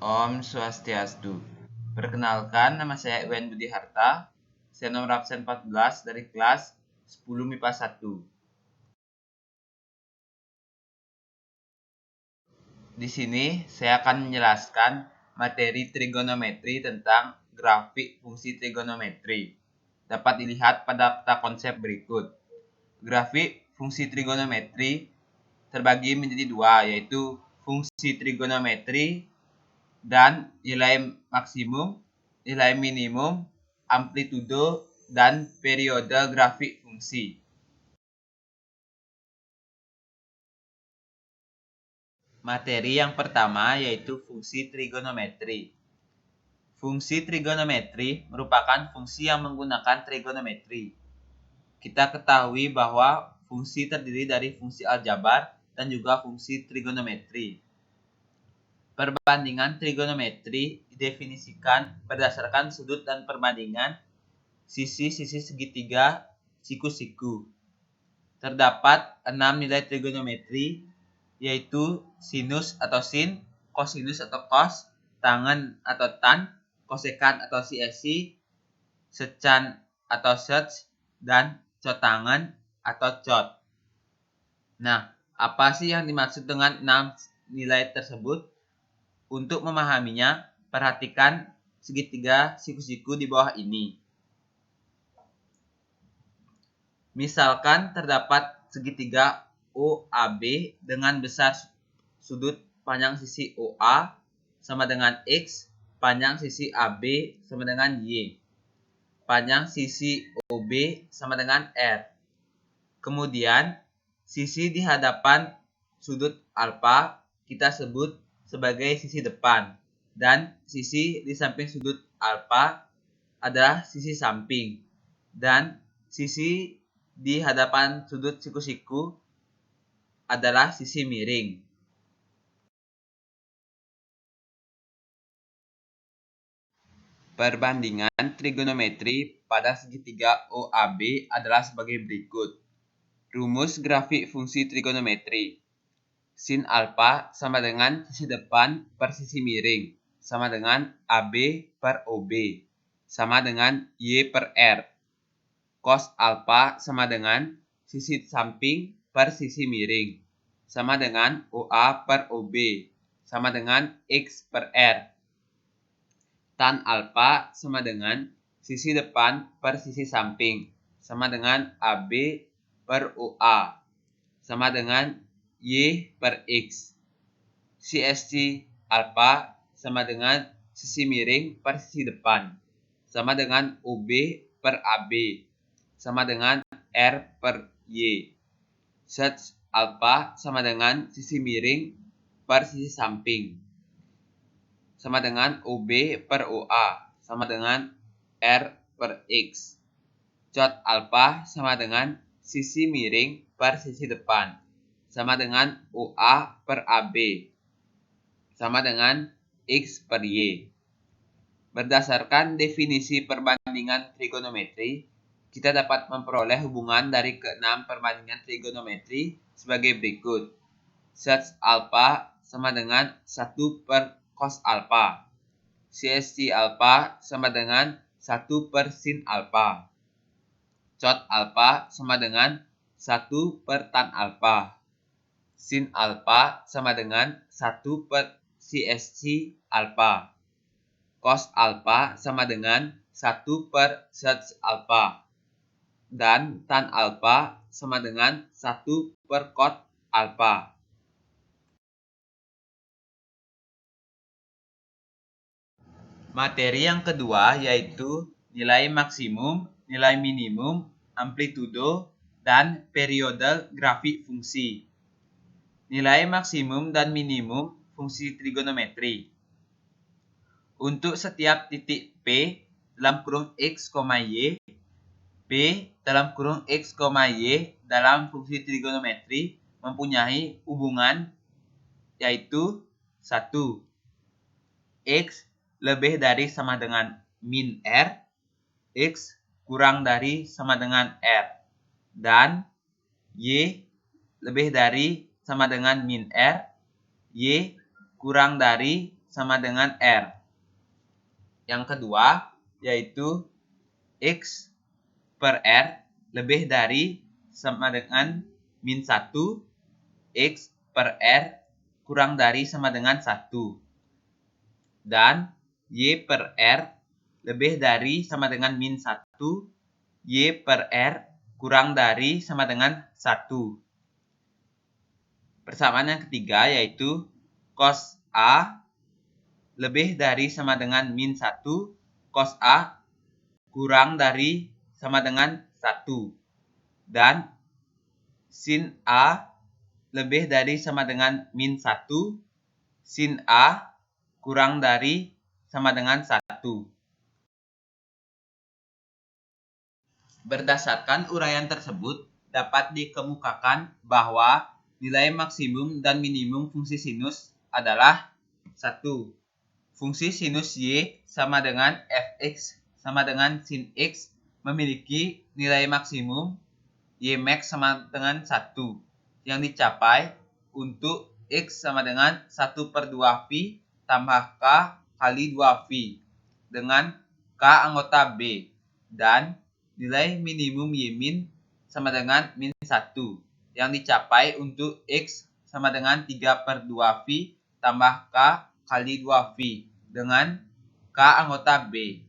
Om Swastiastu. Perkenalkan, nama saya Iwan Budi Harta. Saya nomor absen 14 dari kelas 10 MIPA 1. Di sini saya akan menjelaskan materi trigonometri tentang grafik fungsi trigonometri. Dapat dilihat pada peta konsep berikut. Grafik fungsi trigonometri terbagi menjadi dua, yaitu fungsi trigonometri dan nilai maksimum, nilai minimum, amplitudo, dan periode grafik fungsi. Materi yang pertama yaitu fungsi trigonometri. Fungsi trigonometri merupakan fungsi yang menggunakan trigonometri. Kita ketahui bahwa fungsi terdiri dari fungsi aljabar dan juga fungsi trigonometri. Perbandingan trigonometri didefinisikan berdasarkan sudut dan perbandingan sisi-sisi segitiga siku-siku. Terdapat 6 nilai trigonometri, yaitu sinus atau sin, kosinus atau cos, tangen atau tan, kosekan atau CSI, secan atau sec, dan cotangen atau cot. Nah, apa sih yang dimaksud dengan 6 nilai tersebut? Untuk memahaminya, perhatikan segitiga siku-siku di bawah ini. Misalkan terdapat segitiga OAB dengan besar sudut panjang sisi OA sama dengan X, panjang sisi AB sama dengan Y, panjang sisi OB sama dengan R. Kemudian, sisi di hadapan sudut alfa kita sebut sebagai sisi depan, dan sisi di samping sudut alfa adalah sisi samping, dan sisi di hadapan sudut siku-siku adalah sisi miring. Perbandingan trigonometri pada segitiga OAB adalah sebagai berikut. Rumus grafik fungsi trigonometri. Sin alfa sama dengan sisi depan per sisi miring, sama dengan AB per OB, sama dengan Y per R. Cos alfa sama dengan sisi samping per sisi miring, sama dengan OA per OB, sama dengan X per R. Tan alfa sama dengan sisi depan per sisi samping, sama dengan AB per OA, sama dengan Y per X. CSC alfa sama dengan sisi miring per sisi depan, sama dengan OB per AB, sama dengan R per Y. Sec alfa sama dengan sisi miring per sisi samping, sama dengan OB per OA, sama dengan R per X. Cot alfa sama dengan sisi miring per sisi depan, sama dengan OA per AB, sama dengan X per Y. Berdasarkan definisi perbandingan trigonometri, kita dapat memperoleh hubungan dari keenam perbandingan trigonometri sebagai berikut. Sec alfa sama dengan 1 per cos alfa. CSC alfa sama dengan 1 per sin alfa. Cot alfa sama dengan 1 per tan alfa. Sin alfa sama dengan 1 per CSC alfa. Cos alfa sama dengan 1 per sec alfa. Dan tan alfa sama dengan 1 per cot alfa. Materi yang kedua yaitu nilai maksimum, nilai minimum, amplitudo, dan periode grafik fungsi. Nilai maksimum dan minimum fungsi trigonometri. Untuk setiap titik P dalam kurung X, Y, P dalam kurung X, Y dalam fungsi trigonometri mempunyai hubungan yaitu 1. X lebih dari sama dengan min R, X kurang dari sama dengan R, dan Y lebih dari sama dengan min R, Y kurang dari sama dengan R. Yang kedua, yaitu X per R lebih dari sama dengan min 1, X per R kurang dari sama dengan 1. Dan Y per R lebih dari sama dengan min 1, Y per R kurang dari sama dengan 1. Persamaan yang ketiga yaitu cos A lebih dari sama dengan min 1, cos A kurang dari sama dengan 1. Dan sin A lebih dari sama dengan min 1, sin A kurang dari sama dengan 1. Berdasarkan uraian tersebut, dapat dikemukakan bahwa nilai maksimum dan minimum fungsi sinus adalah 1. Fungsi sinus Y sama dengan fx sama dengan sin X memiliki nilai maksimum Y max sama dengan 1 yang dicapai untuk X sama dengan 1/2V tambah K kali 2V dengan K anggota B, dan nilai minimum Y min sama dengan min 1 yang dicapai untuk X sama dengan 3/2V tambah K kali 2V dengan K anggota B.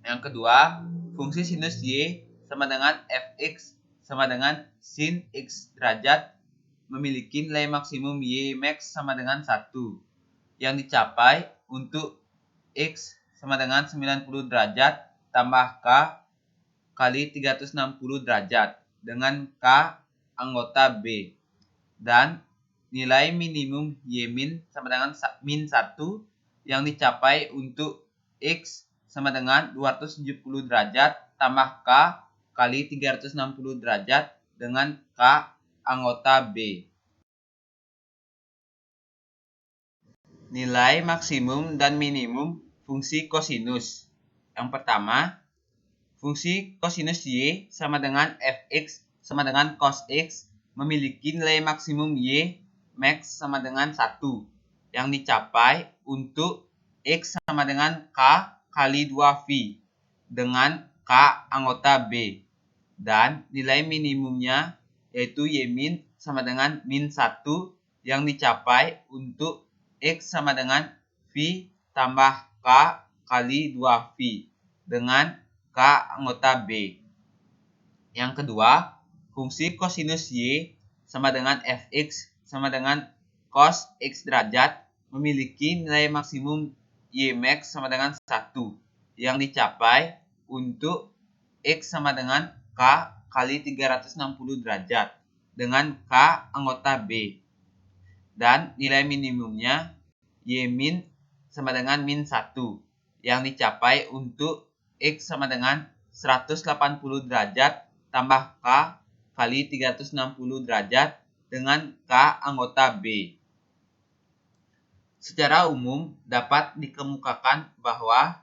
Yang kedua, fungsi sinus Y sama dengan fx sama dengan sin X derajat memiliki nilai maksimum Y max sama dengan 1 yang dicapai untuk X sama dengan 90 derajat tambah K kali 360 derajat dengan K anggota B, dan nilai minimum Y min sama dengan min 1 yang dicapai untuk X sama dengan 270 derajat tambah K kali 360 derajat dengan K anggota B. Nilai maksimum dan minimum fungsi kosinus. Yang pertama, fungsi kosinus Y sama dengan fx sama dengan cos X memiliki nilai maksimum Y max sama dengan 1 yang dicapai untuk X sama dengan K kali 2V dengan K anggota B, dan nilai minimumnya yaitu Y min sama dengan min 1 yang dicapai untuk X sama dengan V tambah K kali 2V dengan K anggota B. Yang kedua, fungsi kosinus Y sama dengan fx sama dengan cos X derajat memiliki nilai maksimum Y max sama dengan 1 yang dicapai untuk X sama dengan K kali 360 derajat dengan K anggota B, dan nilai minimumnya Y min sama dengan min 1 yang dicapai untuk X sama dengan 180 derajat tambah K kali 360 derajat dengan K anggota B. Secara umum dapat dikemukakan bahwa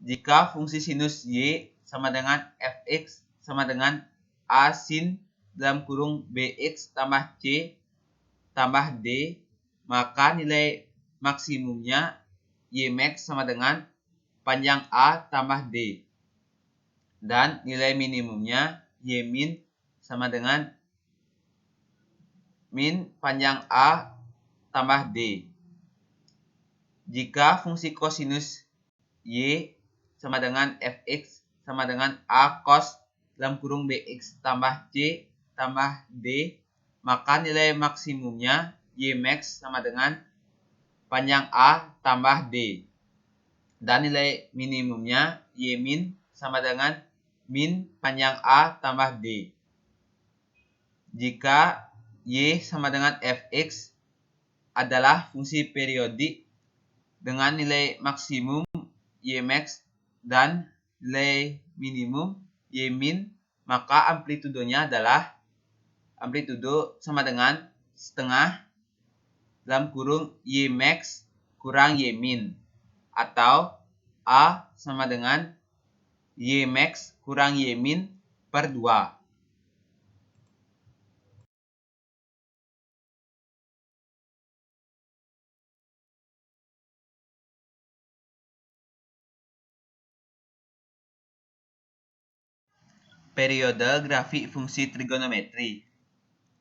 jika fungsi sinus Y sama dengan fx sama dengan A sin dalam kurung bx tambah C tambah D, maka nilai maksimumnya Y max sama dengan panjang A tambah D, dan nilai minimumnya Y min sama dengan min panjang A tambah D. Jika fungsi kosinus Y sama dengan fx sama dengan A cos dalam kurung bx tambah C tambah D, maka nilai maksimumnya Y max sama dengan panjang A tambah D, dan nilai minimumnya Y min sama dengan min panjang A tambah D. Jika Y sama dengan fx adalah fungsi periodik dengan nilai maksimum Y max dan nilai minimum Y min, maka amplitudonya adalah amplitudo sama dengan setengah dalam kurung Y max kurang Y min, atau A sama dengan Y max kurang Y min per 2. Periode grafik fungsi trigonometri.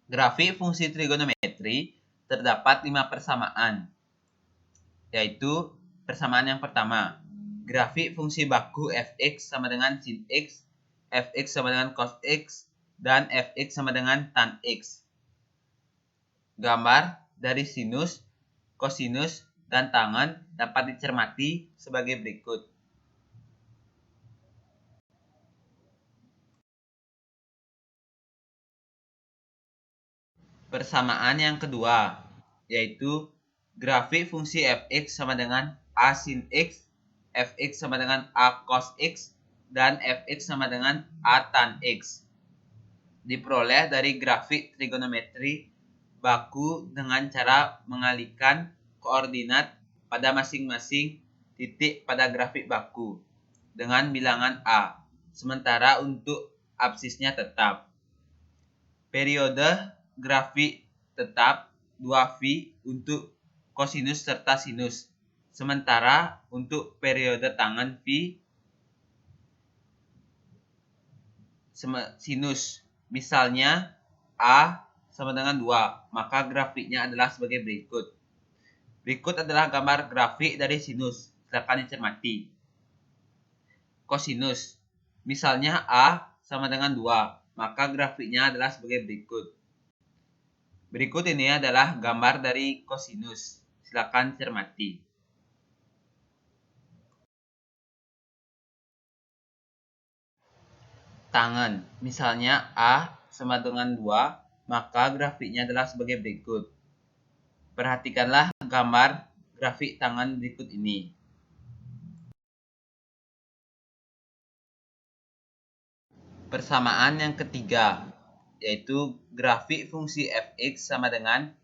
Grafik fungsi trigonometri terdapat 5 persamaan, yaitu persamaan yang pertama, grafik fungsi baku fx sama dengan sin x, fx sama dengan cos x, dan fx sama dengan tan x. Gambar dari sinus, kosinus, dan tangen dapat dicermati sebagai berikut. Persamaan yang kedua, yaitu grafik fungsi fx sama dengan a sin x, fx sama dengan a cos x, dan fx sama dengan a tan x. Diperoleh dari grafik trigonometri baku dengan cara mengalihkan koordinat pada masing-masing titik pada grafik baku dengan bilangan a, sementara untuk absisnya tetap. Periode grafik tetap 2V untuk kosinus serta sinus, sementara untuk periode tangen V sinus. Misalnya A sama dengan 2, maka grafiknya adalah sebagai berikut. Berikut adalah gambar grafik dari sinus, silakan dicermati. Kosinus. Misalnya A sama dengan 2, maka grafiknya adalah sebagai berikut. Berikut ini adalah gambar dari kosinus, silakan cermati. Tangen. Misalnya A sama dengan 2, maka grafiknya adalah sebagai berikut. Perhatikanlah gambar grafik tangan berikut ini. Persamaan yang ketiga, yaitu grafik fungsi fx sama dengan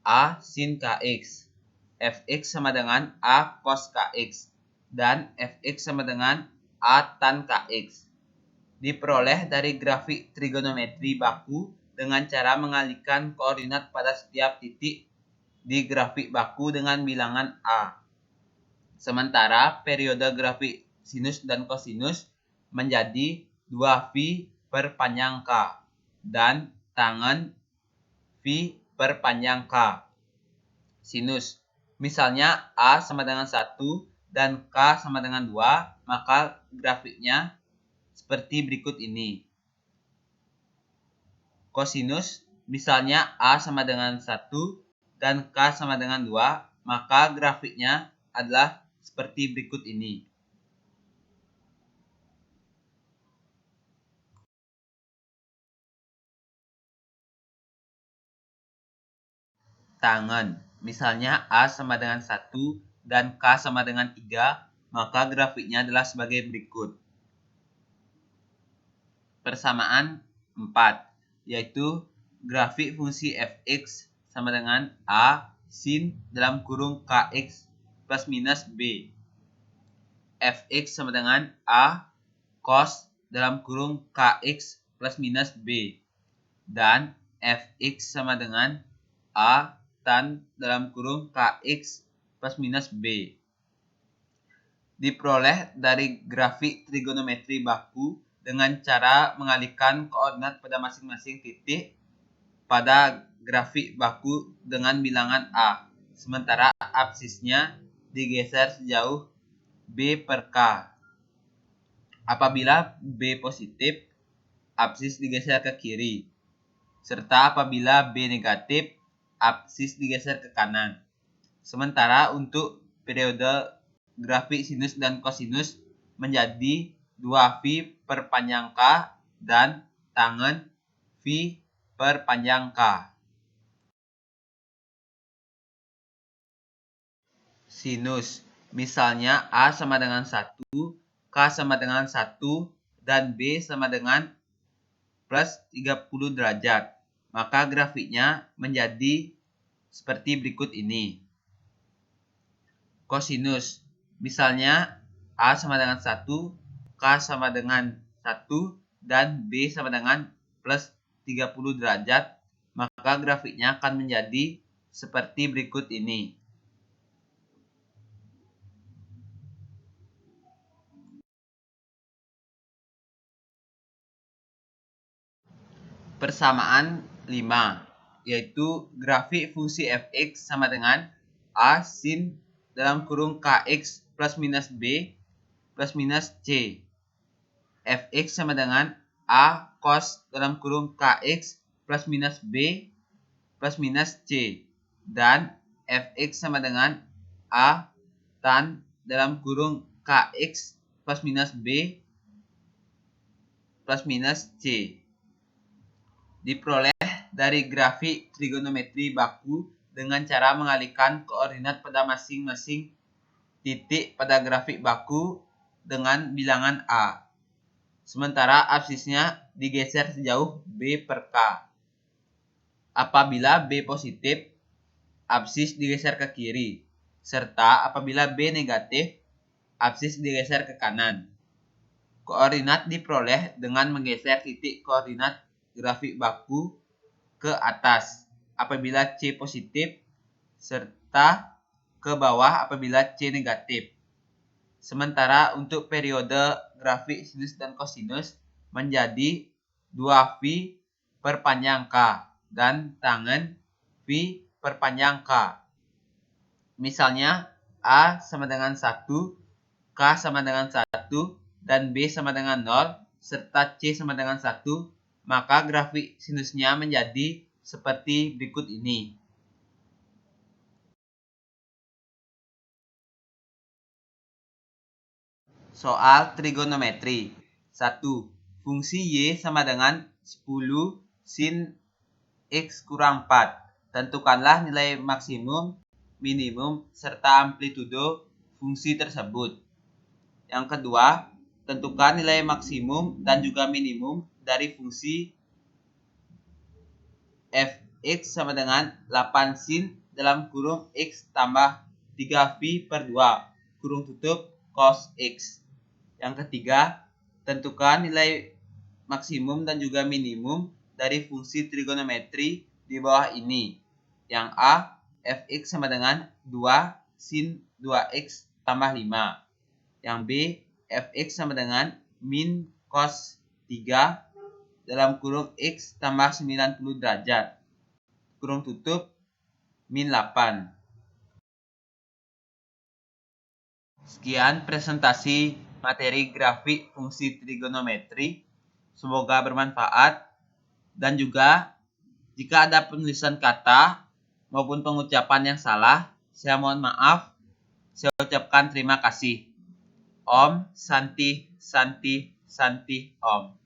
a sin kx, fx sama dengan a cos kx, dan fx sama dengan a tan kx. Diperoleh dari grafik trigonometri baku dengan cara mengalihkan koordinat pada setiap titik di grafik baku dengan bilangan a. Sementara periode grafik sinus dan kosinus menjadi 2V per panjang K dan tangen V per panjang K. Sinus. Misalnya A sama dengan 1 dan K sama dengan 2, maka grafiknya seperti berikut ini. Kosinus. Misalnya A sama dengan 1 dan K sama dengan 2, maka grafiknya adalah seperti berikut ini. Tangen. Misalnya A sama dengan 1 dan K sama dengan 3, maka grafiknya adalah sebagai berikut. Persamaan 4, yaitu grafik fungsi fx sama dengan A sin dalam kurung kx plus minus B. Fx sama dengan A cos dalam kurung kx plus minus B. Dan Fx sama dengan A tan dalam kurung kx plus minus B. Diperoleh dari grafik trigonometri baku dengan cara mengalihkan koordinat pada masing-masing titik pada grafik baku dengan bilangan A, sementara absisnya digeser sejauh B per K. Apabila B positif, absis digeser ke kiri, serta apabila B negatif, absis digeser ke kanan. Sementara untuk periode grafik sinus dan kosinus menjadi 2V per panjang K dan tangen V per panjang K. Sinus. Misalnya A sama dengan 1, K sama dengan 1, dan B sama dengan plus 30 derajat. Maka grafiknya menjadi seperti berikut ini. Kosinus. Misalnya A sama dengan 1, K sama dengan 1, dan B sama dengan plus 30 derajat, maka grafiknya akan menjadi seperti berikut ini. persamaan 5, yaitu grafik fungsi fx sama dengan a sin dalam kurung kx plus minus b plus minus c. Fx sama dengan a cos dalam kurung kx plus minus b plus minus c. Dan fx sama dengan a tan dalam kurung kx plus minus b plus minus c. Diperoleh dari grafik trigonometri baku dengan cara mengalihkan koordinat pada masing-masing titik pada grafik baku dengan bilangan A. Sementara absisnya digeser sejauh B per K. Apabila B positif, absis digeser ke kiri. Serta apabila B negatif, absis digeser ke kanan. Koordinat diperoleh dengan menggeser titik koordinat grafik baku ke atas apabila C positif serta ke bawah apabila C negatif. Sementara untuk periode grafik sinus dan kosinus menjadi 2V per panjang K dan tangen V per panjang K. Misalnya A sama dengan 1, K sama dengan 1, dan B sama dengan 0, serta C sama dengan 1, maka grafik sinusnya menjadi seperti berikut ini. Soal trigonometri. 1. Fungsi Y sama dengan 10 sin X kurang 4. Tentukanlah nilai maksimum, minimum, serta amplitudo fungsi tersebut. Yang kedua, tentukan nilai maksimum dan juga minimum dari fungsi fx sama dengan 8 sin dalam kurung x tambah 3v per 2 kurung tutup cos x. Yang ketiga, tentukan nilai maksimum dan juga minimum dari fungsi trigonometri di bawah ini. Yang A, fx sama dengan 2 sin 2x tambah 5. Yang B, fx sama dengan min cos 3 dalam kurung X tambah 90 derajat. Kurung tutup min 8. Sekian presentasi materi grafik fungsi trigonometri. Semoga bermanfaat. Dan juga jika ada penulisan kata maupun pengucapan yang salah, saya mohon maaf. Saya ucapkan terima kasih. Om Santi Santi Santi Om.